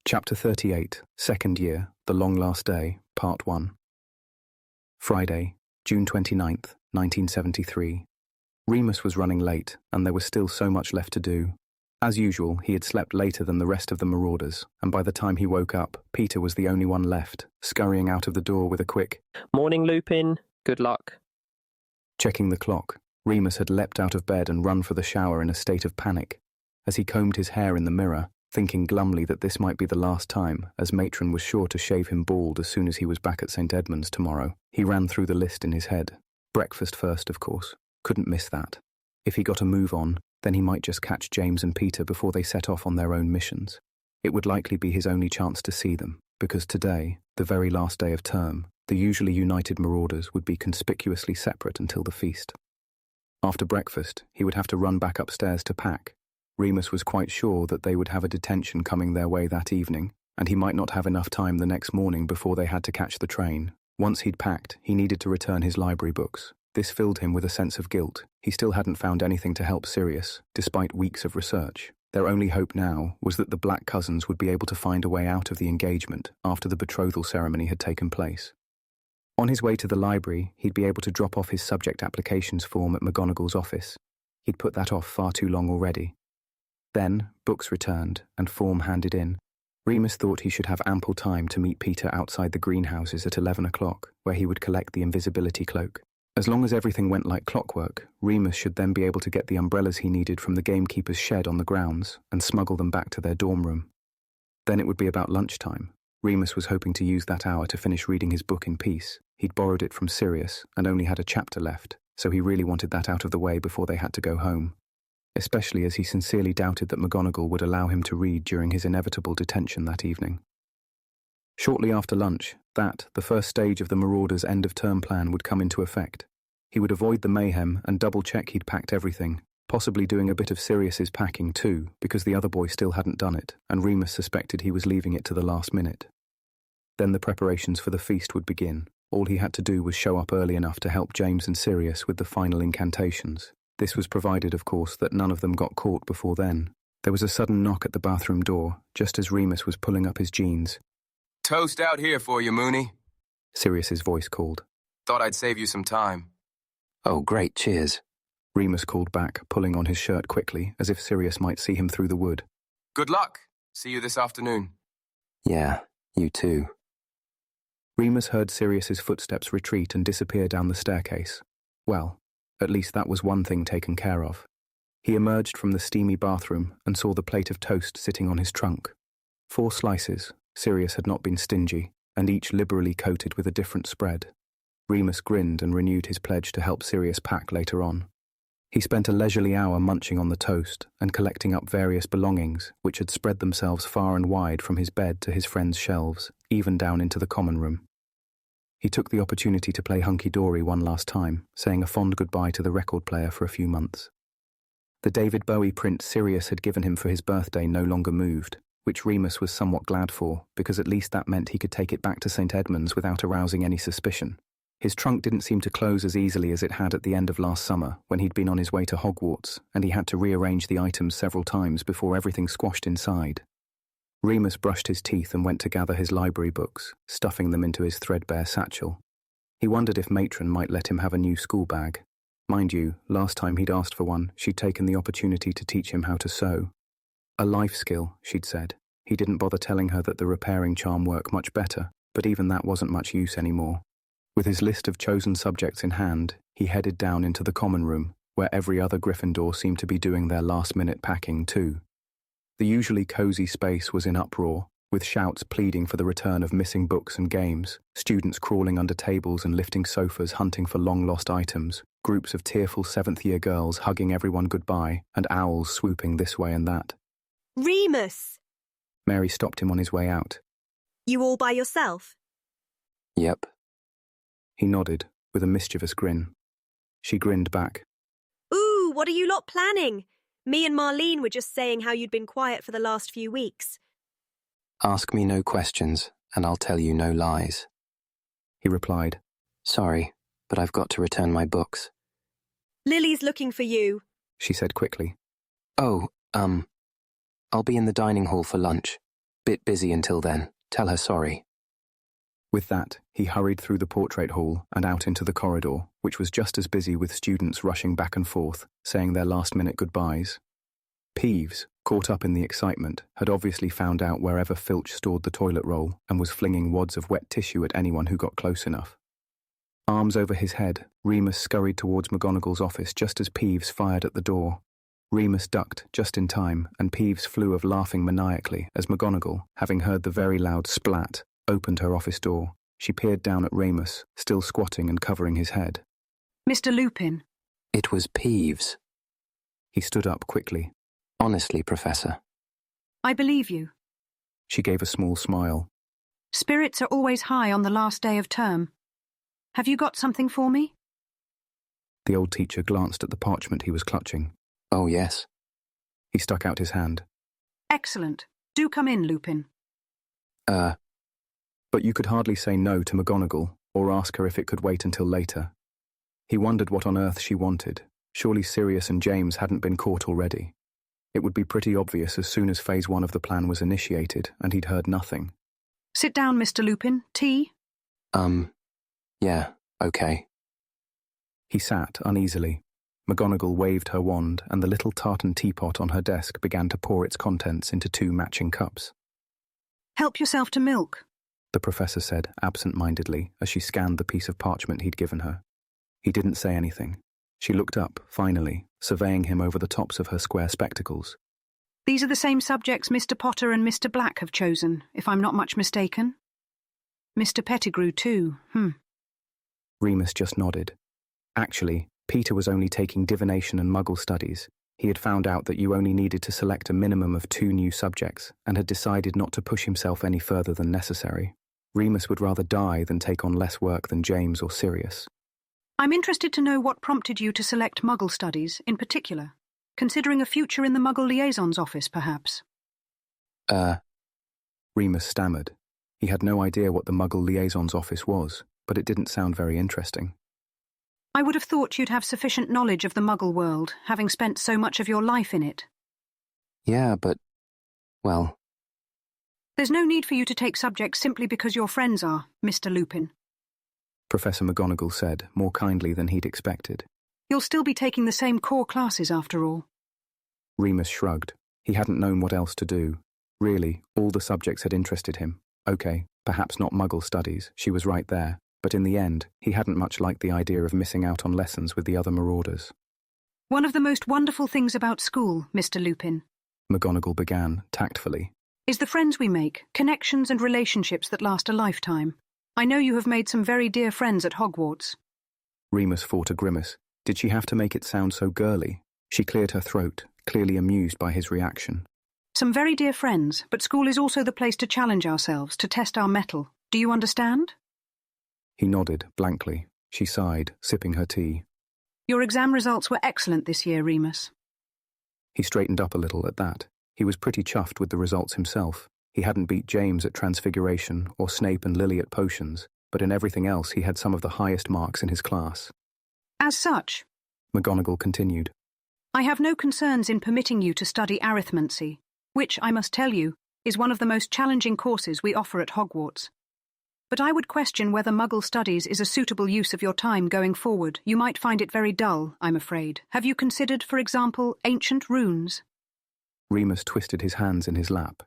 Chapter 38, Second Year, The Long Last Day, Part 1. Friday, June 29th, 1973. Remus was running late, and there was still so much left to do. As usual, he had slept later than the rest of the Marauders, and by the time he woke up, Peter was the only one left, scurrying out of the door with a quick, "Morning, Lupin. Good luck." Checking the clock, Remus had leapt out of bed and run for the shower in a state of panic. As he combed his hair in the mirror, thinking glumly that this might be the last time, as Matron was sure to shave him bald as soon as he was back at St. Edmund's tomorrow, he ran through the list in his head. Breakfast first, of course. Couldn't miss that. If he got a move on, then he might just catch James and Peter before they set off on their own missions. It would likely be his only chance to see them, because today, the very last day of term, the usually united Marauders would be conspicuously separate until the feast. After breakfast, he would have to run back upstairs to pack. Remus was quite sure that they would have a detention coming their way that evening, and he might not have enough time the next morning before they had to catch the train. Once he'd packed, he needed to return his library books. This filled him with a sense of guilt. He still hadn't found anything to help Sirius, despite weeks of research. Their only hope now was that the Black Cousins would be able to find a way out of the engagement after the betrothal ceremony had taken place. On his way to the library, he'd be able to drop off his subject applications form at McGonagall's office. He'd put that off far too long already. Then, books returned and form handed in. Remus thought he should have ample time to meet Peter outside the greenhouses at 11 o'clock, where he would collect the invisibility cloak. As long as everything went like clockwork, Remus should then be able to get the umbrellas he needed from the gamekeeper's shed on the grounds and smuggle them back to their dorm room. Then it would be about lunchtime. Remus was hoping to use that hour to finish reading his book in peace. He'd borrowed it from Sirius and only had a chapter left, so he really wanted that out of the way before they had to go home. Especially as he sincerely doubted that McGonagall would allow him to read during his inevitable detention that evening. Shortly after lunch, the first stage of the Marauders' end-of-term plan would come into effect. He would avoid the mayhem and double-check he'd packed everything, possibly doing a bit of Sirius's packing too, because the other boy still hadn't done it, and Remus suspected he was leaving it to the last minute. Then the preparations for the feast would begin. All he had to do was show up early enough to help James and Sirius with the final incantations. This was provided, of course, that none of them got caught before then. There was a sudden knock at the bathroom door, just as Remus was pulling up his jeans. "Toast out here for you, Mooney," Sirius's voice called. "Thought I'd save you some time." "Oh, great, cheers," Remus called back, pulling on his shirt quickly, as if Sirius might see him through the wood. "Good luck. See you this afternoon." "Yeah, you too." Remus heard Sirius's footsteps retreat and disappear down the staircase. Well, at least that was one thing taken care of. He emerged from the steamy bathroom and saw the plate of toast sitting on his trunk. 4 slices. Sirius had not been stingy, and each liberally coated with a different spread. Remus grinned and renewed his pledge to help Sirius pack later on. He spent a leisurely hour munching on the toast and collecting up various belongings which had spread themselves far and wide from his bed to his friends' shelves, even down into the common room. He took the opportunity to play hunky-dory one last time, saying a fond goodbye to the record player for a few months. The David Bowie print Sirius had given him for his birthday no longer moved, which Remus was somewhat glad for, because at least that meant he could take it back to St. Edmund's without arousing any suspicion. His trunk didn't seem to close as easily as it had at the end of last summer, when he'd been on his way to Hogwarts, and he had to rearrange the items several times before everything squashed inside. Remus brushed his teeth and went to gather his library books, stuffing them into his threadbare satchel. He wondered if Matron might let him have a new school bag. Mind you, last time he'd asked for one, she'd taken the opportunity to teach him how to sew. A life skill, she'd said. He didn't bother telling her that the repairing charm worked much better, but even that wasn't much use anymore. With his list of chosen subjects in hand, he headed down into the common room, where every other Gryffindor seemed to be doing their last-minute packing too. The usually cosy space was in uproar, with shouts pleading for the return of missing books and games, students crawling under tables and lifting sofas hunting for long-lost items, groups of tearful 7th-year girls hugging everyone goodbye, and owls swooping this way and that. "Remus!" Mary stopped him on his way out. "You all by yourself?" "Yep." He nodded, with a mischievous grin. She grinned back. "Ooh, what are you lot planning? Me and Marlene were just saying how you'd been quiet for the last few weeks." "Ask me no questions, and I'll tell you no lies," he replied. "Sorry, but I've got to return my books." "Lily's looking for you," she said quickly. "Oh, I'll be in the dining hall for lunch." Bit busy until then. Tell her sorry. With that, he hurried through the portrait hall and out into the corridor, which was just as busy with students rushing back and forth, saying their last-minute goodbyes. Peeves, caught up in the excitement, had obviously found out wherever Filch stored the toilet roll and was flinging wads of wet tissue at anyone who got close enough. Arms over his head, Remus scurried towards McGonagall's office just as Peeves fired at the door. Remus ducked just in time, and Peeves flew of laughing maniacally as McGonagall, having heard the very loud splat, opened her office door. She peered down at Remus, still squatting and covering his head. Mr. Lupin. It was Peeves. He stood up quickly. Honestly, Professor. I believe you. She gave a small smile. Spirits are always high on the last day of term. Have you got something for me? The old teacher glanced at the parchment he was clutching. Oh, yes. He stuck out his hand. Excellent. Do come in, Lupin. But you could hardly say no to McGonagall, or ask her if it could wait until later. He wondered what on earth she wanted. Surely Sirius and James hadn't been caught already. It would be pretty obvious as soon as Phase 1 of the plan was initiated, and he'd heard nothing. Sit down, Mr. Lupin. Tea? Yeah, okay. He sat uneasily. McGonagall waved her wand, and the little tartan teapot on her desk began to pour its contents into 2 matching cups. Help yourself to milk. The professor said absent-mindedly as she scanned the piece of parchment he'd given her. He didn't say anything. She looked up, finally, surveying him over the tops of her square spectacles. These are the same subjects Mr. Potter and Mr. Black have chosen, if I'm not much mistaken. Mr. Pettigrew, too. Remus just nodded. Actually, Peter was only taking divination and Muggle studies. He had found out that you only needed to select a minimum of 2 new subjects and had decided not to push himself any further than necessary. Remus would rather die than take on less work than James or Sirius. I'm interested to know what prompted you to select Muggle studies, in particular, considering a future in the Muggle Liaison's office, perhaps. Remus stammered. He had no idea what the Muggle Liaison's office was, but it didn't sound very interesting. I would have thought you'd have sufficient knowledge of the Muggle world, having spent so much of your life in it. Yeah, but, well... There's no need for you to take subjects simply because your friends are, Mr. Lupin. Professor McGonagall said, more kindly than he'd expected. You'll still be taking the same core classes after all. Remus shrugged. He hadn't known what else to do. Really, all the subjects had interested him. Okay, perhaps not Muggle studies, she was right there. But in the end, he hadn't much liked the idea of missing out on lessons with the other Marauders. One of the most wonderful things about school, Mr. Lupin, McGonagall began, tactfully, is the friends we make, connections and relationships that last a lifetime. I know you have made some very dear friends at Hogwarts. Remus fought a grimace. Did she have to make it sound so girly? She cleared her throat, clearly amused by his reaction. Some very dear friends, but school is also the place to challenge ourselves, to test our mettle. Do you understand? He nodded, blankly. She sighed, sipping her tea. Your exam results were excellent this year, Remus. He straightened up a little at that. He was pretty chuffed with the results himself. He hadn't beat James at Transfiguration or Snape and Lily at Potions, but in everything else he had some of the highest marks in his class. As such, McGonagall continued, I have no concerns in permitting you to study arithmancy, which, I must tell you, is one of the most challenging courses we offer at Hogwarts. But I would question whether Muggle studies is a suitable use of your time going forward. You might find it very dull, I'm afraid. Have you considered, for example, ancient runes? Remus twisted his hands in his lap.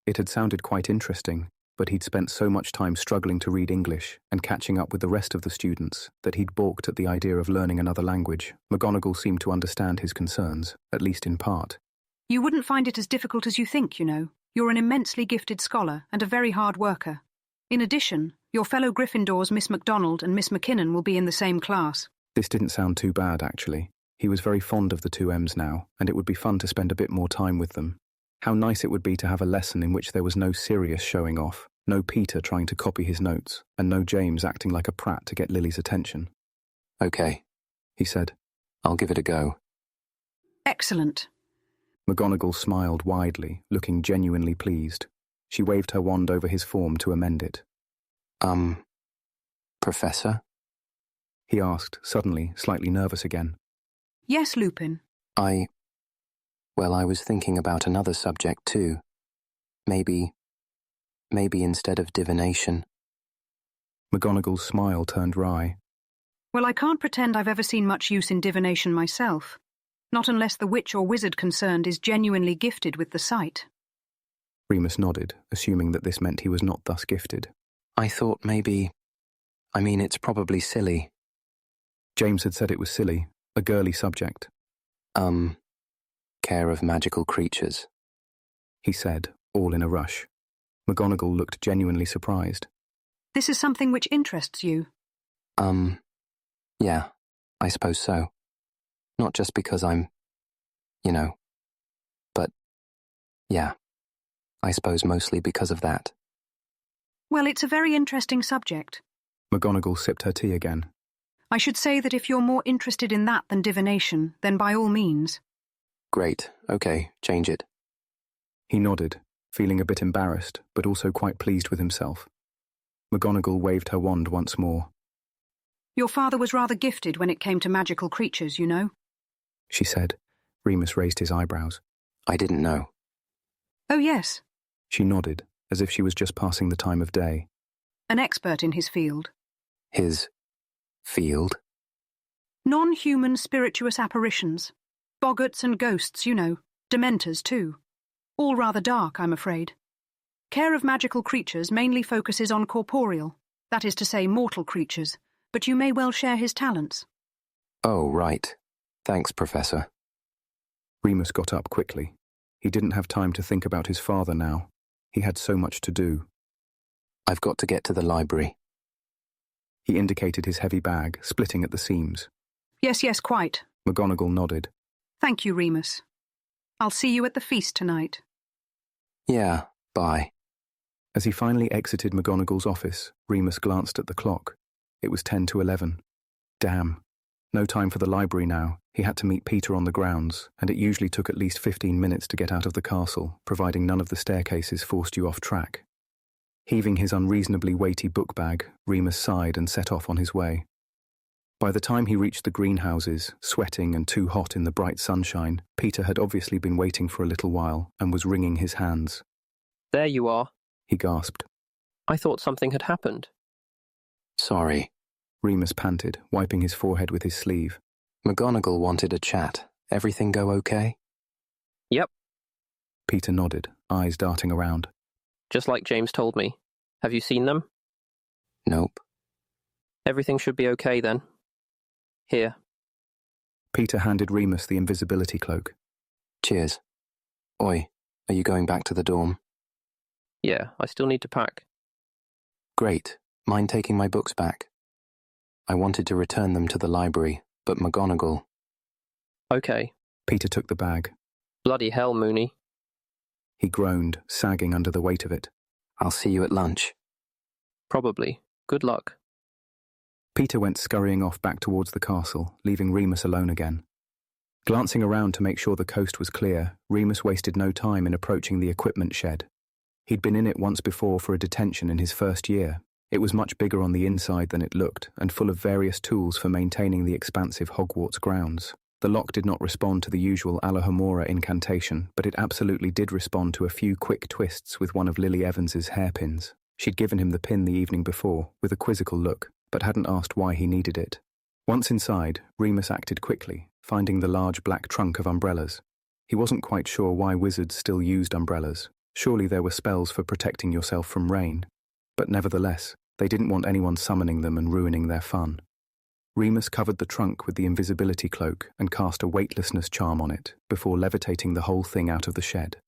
It had sounded quite interesting, but he'd spent so much time struggling to read English and catching up with the rest of the students that he'd balked at the idea of learning another language. McGonagall seemed to understand his concerns, at least in part. You wouldn't find it as difficult as you think, you know. You're an immensely gifted scholar and a very hard worker. In addition, your fellow Gryffindors, Miss MacDonald and Miss McKinnon, will be in the same class. This didn't sound too bad, actually. He was very fond of the 2 M's now, and it would be fun to spend a bit more time with them. How nice it would be to have a lesson in which there was no Sirius showing off, no Peter trying to copy his notes, and no James acting like a prat to get Lily's attention. Okay, He said. I'll give it a go. Excellent. McGonagall smiled widely, looking genuinely pleased. She waved her wand over his form to amend it. Professor? He asked, suddenly, slightly nervous again. Yes, Lupin. Well, I was thinking about another subject too. Maybe Maybe instead of divination. McGonagall's smile turned wry. Well, I can't pretend I've ever seen much use in divination myself. Not unless the witch or wizard concerned is genuinely gifted with the sight. Remus nodded, assuming that this meant he was not thus gifted. I thought maybe... it's probably silly. James had said it was silly, a girly subject. Care of magical creatures, he said, all in a rush. McGonagall looked genuinely surprised. This is something which interests you? Yeah, I suppose so. Not just because I'm, but, yeah, I suppose mostly because of that. Well, it's a very interesting subject. McGonagall sipped her tea again. I should say that if you're more interested in that than divination, then by all means. Great, okay, change it. He nodded, feeling a bit embarrassed, but also quite pleased with himself. McGonagall waved her wand once more. Your father was rather gifted when it came to magical creatures, you know, she said. Remus raised his eyebrows. I didn't know. Oh, yes. She nodded, as if she was just passing the time of day. An expert in his field. His field? Non-human spirituous apparitions. Boggarts and ghosts, you know. Dementors, too. All rather dark, I'm afraid. Care of magical creatures mainly focuses on corporeal, that is to say mortal creatures, but you may well share his talents. Oh, right. Thanks, Professor. Remus got up quickly. He didn't have time to think about his father now. He had so much to do. I've got to get to the library. He indicated his heavy bag, splitting at the seams. Yes, quite. McGonagall nodded. Thank you, Remus. I'll see you at the feast tonight. Yeah, bye. As he finally exited McGonagall's office, Remus glanced at the clock. It was 10 to 11. Damn. No time for the library now. He had to meet Peter on the grounds, and it usually took at least 15 minutes to get out of the castle, providing none of the staircases forced you off track. Heaving his unreasonably weighty book bag, Remus sighed and set off on his way. By the time he reached the greenhouses, sweating and too hot in the bright sunshine, Peter had obviously been waiting for a little while and was wringing his hands. There you are, he gasped. I thought something had happened. Sorry, Remus panted, wiping his forehead with his sleeve. McGonagall wanted a chat. Everything go okay? Yep. Peter nodded, eyes darting around. Just like James told me. Have you seen them? Nope. Everything should be okay then. Here. Peter handed Remus the invisibility cloak. Cheers. Oi, are you going back to the dorm? Yeah, I still need to pack. Great. Mind taking my books back? I wanted to return them to the library, but McGonagall... Okay. Peter took the bag. Bloody hell, Moony. He groaned, sagging under the weight of it. I'll see you at lunch. Probably. Good luck. Peter went scurrying off back towards the castle, leaving Remus alone again. Glancing around to make sure the coast was clear, Remus wasted no time in approaching the equipment shed. He'd been in it once before for a detention in his first year. It was much bigger on the inside than it looked, and full of various tools for maintaining the expansive Hogwarts grounds. The lock did not respond to the usual Alohomora incantation, but it absolutely did respond to a few quick twists with one of Lily Evans's hairpins. She'd given him the pin the evening before, with a quizzical look, but hadn't asked why he needed it. Once inside, Remus acted quickly, finding the large black trunk of umbrellas. He wasn't quite sure why wizards still used umbrellas. Surely there were spells for protecting yourself from rain. But nevertheless, they didn't want anyone summoning them and ruining their fun. Remus covered the trunk with the invisibility cloak and cast a weightlessness charm on it before levitating the whole thing out of the shed.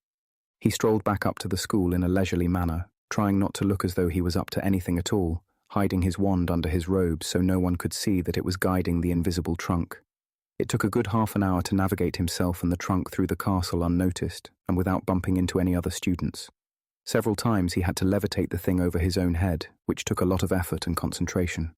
He strolled back up to the school in a leisurely manner, trying not to look as though he was up to anything at all, hiding his wand under his robe so no one could see that it was guiding the invisible trunk. It took a good half an hour to navigate himself and the trunk through the castle unnoticed and without bumping into any other students. Several times he had to levitate the thing over his own head, which took a lot of effort and concentration.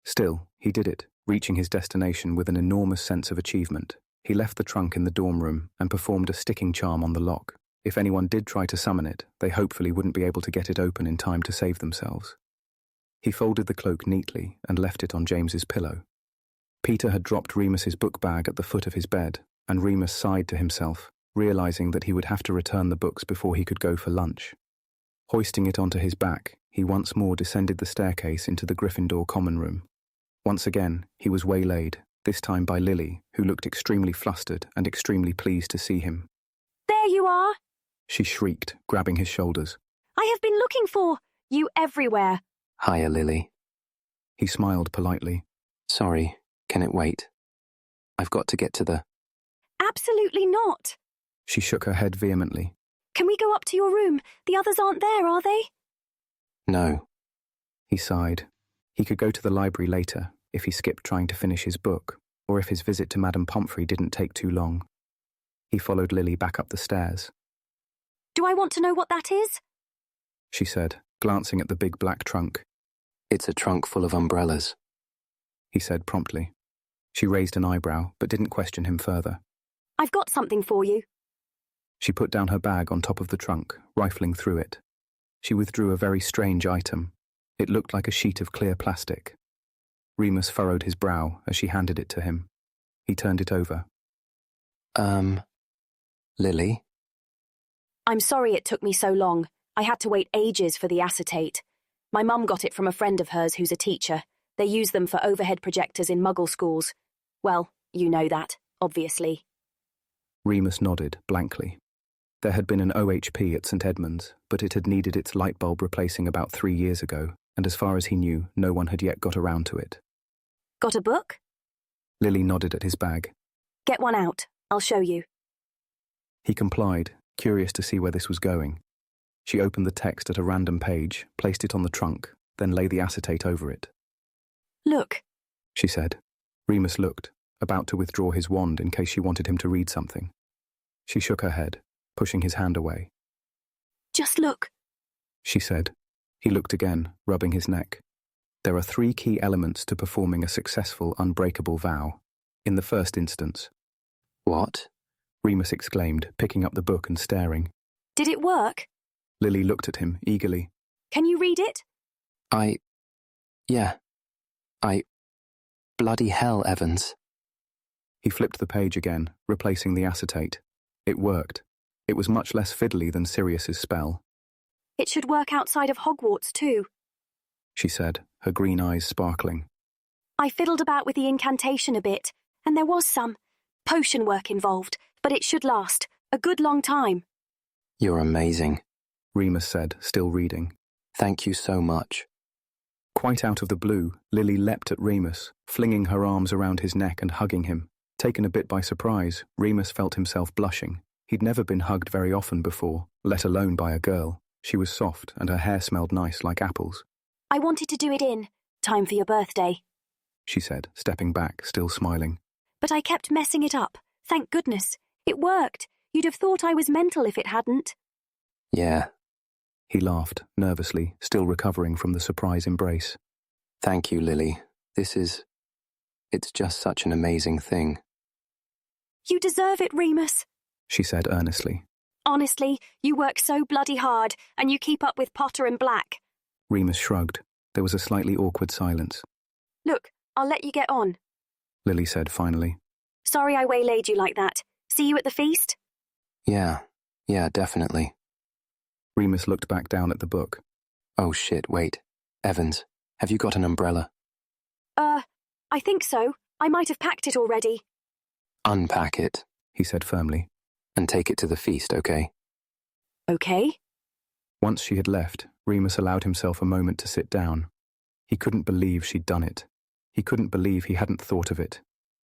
Still, he did it, reaching his destination with an enormous sense of achievement. He left the trunk in the dorm room and performed a sticking charm on the lock. If anyone did try to summon it, they hopefully wouldn't be able to get it open in time to save themselves. He folded the cloak neatly and left it on James's pillow. Peter had dropped Remus's book bag at the foot of his bed, and Remus sighed to himself, realizing that he would have to return the books before he could go for lunch. Hoisting it onto his back, he once more descended the staircase into the Gryffindor common room. Once again, he was waylaid, this time by Lily, who looked extremely flustered and extremely pleased to see him. There you are! She shrieked, grabbing his shoulders. I have been looking for you everywhere. Hiya, Lily. He smiled politely. Sorry, can it wait? I've got to get to the... Absolutely not. She shook her head vehemently. Can we go up to your room? The others aren't there, are they? No. He sighed. He could go to the library later, if he skipped trying to finish his book, or if his visit to Madame Pomfrey didn't take too long. He followed Lily back up the stairs. Do I want to know what that is? She said, glancing at the big black trunk. It's a trunk full of umbrellas. He said promptly. She raised an eyebrow, but didn't question him further. I've got something for you. She put down her bag on top of the trunk, rifling through it. She withdrew a very strange item. It looked like a sheet of clear plastic. Remus furrowed his brow as she handed it to him. He turned it over. Lily? I'm sorry it took me so long. I had to wait ages for the acetate. My mum got it from a friend of hers who's a teacher. They use them for overhead projectors in Muggle schools. Well, you know that, obviously. Remus nodded blankly. There had been an OHP at St. Edmund's, but it had needed its light bulb replacing about 3 years ago, and as far as he knew, no one had yet got around to it. Got a book? Lily nodded at his bag. Get one out. I'll show you. He complied, curious to see where this was going. She opened the text at a random page, placed it on the trunk, then lay the acetate over it. Look, She said. Remus looked, about to withdraw his wand in case she wanted him to read something. She shook her head, pushing his hand away. just look. She said. He looked again, rubbing his neck. There are 3 key elements to performing a successful, unbreakable vow. In the first instance. What? Remus exclaimed, picking up the book and staring. Did it work? Lily looked at him eagerly. Can you read it? Bloody hell, Evans. He flipped the page again, replacing the acetate. It worked. It was much less fiddly than Sirius's spell. It should work outside of Hogwarts too. She said, her green eyes sparkling. I fiddled about with the incantation a bit, and there was some potion work involved, but it should last a good long time. You're amazing, Remus said, still reading. Thank you so much. Quite out of the blue, Lily leapt at Remus, flinging her arms around his neck and hugging him. Taken a bit by surprise, Remus felt himself blushing. He'd never been hugged very often before, let alone by a girl. She was soft, and her hair smelled nice like apples. I wanted to do it in time for your birthday, She said, stepping back, still smiling. but I kept messing it up. Thank goodness. It worked. You'd have thought I was mental if it hadn't. Yeah, He laughed, nervously, still recovering from the surprise embrace. thank you, Lily. It's just such an amazing thing. You deserve it, Remus. She said earnestly. Honestly, you work so bloody hard, and you keep up with Potter and Black. Remus shrugged. There was a slightly awkward silence. Look, I'll let you get on. Lily said finally. Sorry I waylaid you like that. See you at the feast? Yeah, definitely. Remus looked back down at the book. Oh shit, wait. Evans, have you got an umbrella? I think so. I might have packed it already. Unpack it, He said firmly. and take it to the feast, okay? Okay. Once she had left, Remus allowed himself a moment to sit down. He couldn't believe she'd done it. He couldn't believe he hadn't thought of it.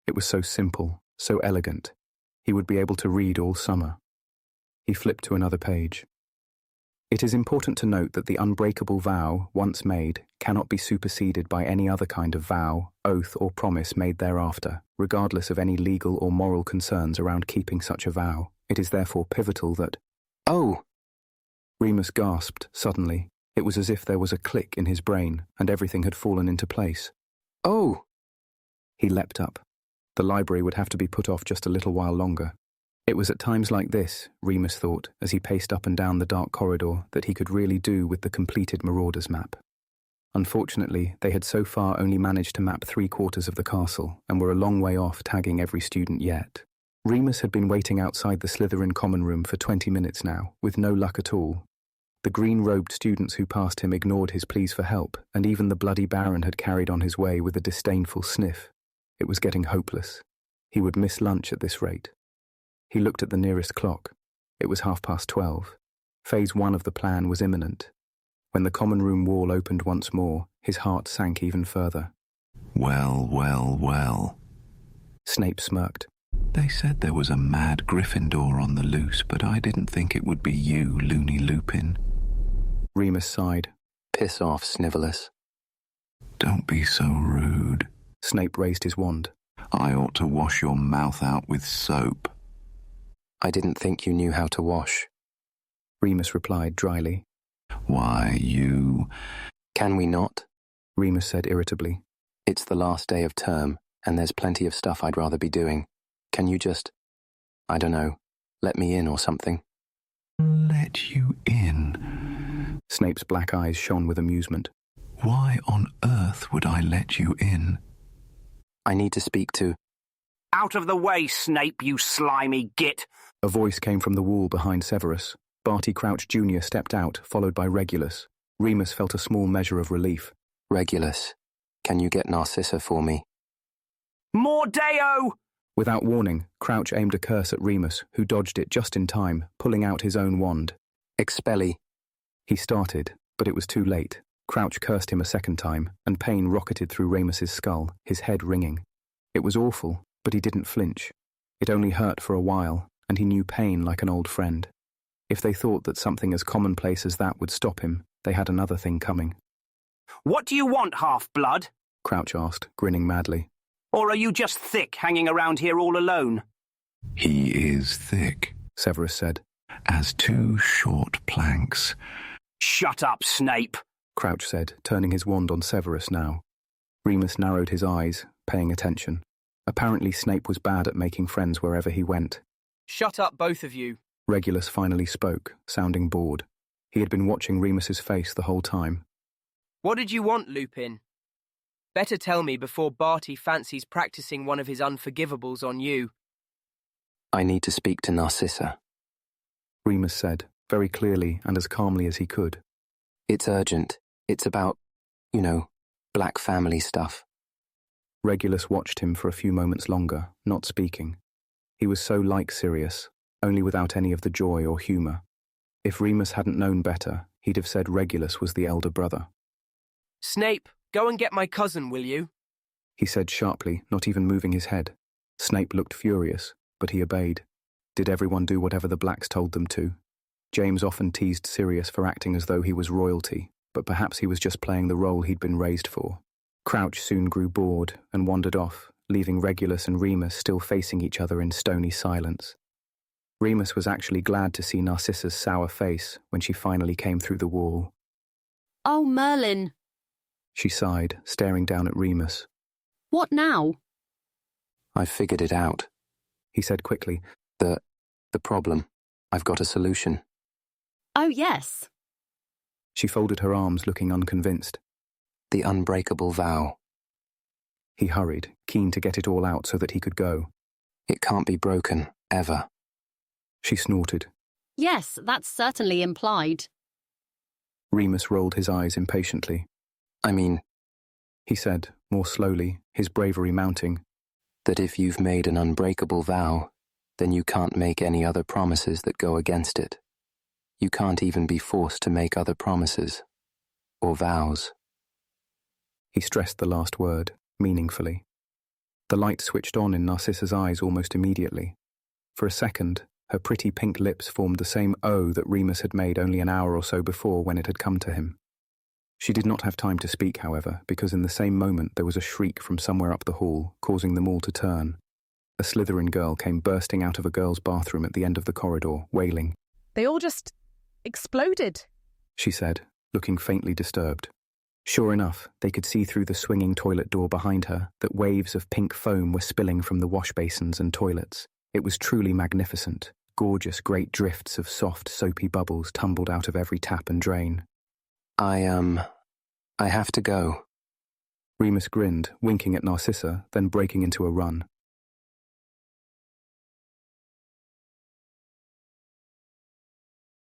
It was so simple, so elegant. He would be able to read all summer. He flipped to another page. It is important to note that the unbreakable vow, once made, cannot be superseded by any other kind of vow, oath, or promise made thereafter, regardless of any legal or moral concerns around keeping such a vow. It is therefore pivotal that... Oh! Remus gasped, suddenly. It was as if there was a click in his brain, and everything had fallen into place. Oh! He leapt up. The library would have to be put off just a little while longer. It was at times like this, Remus thought, as he paced up and down the dark corridor, that he could really do with the completed Marauders map. Unfortunately, they had so far only managed to map 3/4 of the castle, and were a long way off tagging every student yet. Remus had been waiting outside the Slytherin common room for 20 minutes now, with no luck at all. The green-robed students who passed him ignored his pleas for help, and even the bloody Baron had carried on his way with a disdainful sniff. It was getting hopeless. He would miss lunch at this rate. He looked at the nearest clock. It was 12:30. Phase 1 of the plan was imminent. When the common room wall opened once more, his heart sank even further. Well, well, well. Snape smirked. They said there was a mad Gryffindor on the loose, but I didn't think it would be you, Loony Lupin. Remus sighed. Piss off, Snivelus. Don't be so rude. Snape raised his wand. I ought to wash your mouth out with soap. I didn't think you knew how to wash. Remus replied dryly. Why, you... Can we not? Remus said irritably. It's the last day of term, and there's plenty of stuff I'd rather be doing. Can you just, I don't know, let me in or something? Let you in? Snape's black eyes shone with amusement. Why on earth would I let you in? I need to speak to... Out of the way, Snape, you slimy git! A voice came from the wall behind Severus. Barty Crouch Jr. stepped out, followed by Regulus. Remus felt a small measure of relief. Regulus, can you get Narcissa for me? Mordeo! Without warning, Crouch aimed a curse at Remus, who dodged it just in time, pulling out his own wand. Expelli. He started, but it was too late. Crouch cursed him a second time, and pain rocketed through Remus's skull, his head ringing. It was awful, but he didn't flinch. It only hurt for a while, and he knew pain like an old friend. If they thought that something as commonplace as that would stop him, they had another thing coming. What do you want, half-blood? Crouch asked, grinning madly. Or are you just thick hanging around here all alone? He is thick, Severus said. as 2 short planks. Shut up, Snape, Crouch said, turning his wand on Severus now. Remus narrowed his eyes, paying attention. Apparently Snape was bad at making friends wherever he went. Shut up, both of you. Regulus finally spoke, sounding bored. He had been watching Remus's face the whole time. What did you want, Lupin? Better tell me before Barty fancies practicing one of his unforgivables on you. I need to speak to Narcissa. Remus said, very clearly and as calmly as he could. It's urgent. It's about, black family stuff. Regulus watched him for a few moments longer, not speaking. He was so like Sirius, only without any of the joy or humour. If Remus hadn't known better, he'd have said Regulus was the elder brother. Snape, go and get my cousin, will you? He said sharply, not even moving his head. Snape looked furious, but he obeyed. Did everyone do whatever the Blacks told them to? James often teased Sirius for acting as though he was royalty, but perhaps he was just playing the role he'd been raised for. Crouch soon grew bored and wandered off, leaving Regulus and Remus still facing each other in stony silence. Remus was actually glad to see Narcissa's sour face when she finally came through the wall. Oh, Merlin. She sighed, staring down at Remus. What now? I've figured it out, he said quickly. The problem. I've got a solution. Oh, yes. She folded her arms, looking unconvinced. The unbreakable vow. He hurried, keen to get it all out so that he could go. It can't be broken, ever. She snorted. Yes, that's certainly implied. Remus rolled his eyes impatiently. I mean, he said, more slowly, his bravery mounting, that if you've made an unbreakable vow, then you can't make any other promises that go against it. You can't even be forced to make other promises. Or vows. He stressed the last word, meaningfully. The light switched on in Narcissa's eyes almost immediately. For a second, her pretty pink lips formed the same O that Remus had made only an hour or so before when it had come to him. She did not have time to speak, however, because in the same moment there was a shriek from somewhere up the hall, causing them all to turn. A Slytherin girl came bursting out of a girl's bathroom at the end of the corridor, wailing. They all just exploded, she said, looking faintly disturbed. Sure enough, they could see through the swinging toilet door behind her that waves of pink foam were spilling from the wash basins and toilets. It was truly magnificent. Gorgeous great drifts of soft, soapy bubbles tumbled out of every tap and drain. I have to go. Remus grinned, winking at Narcissa, then breaking into a run.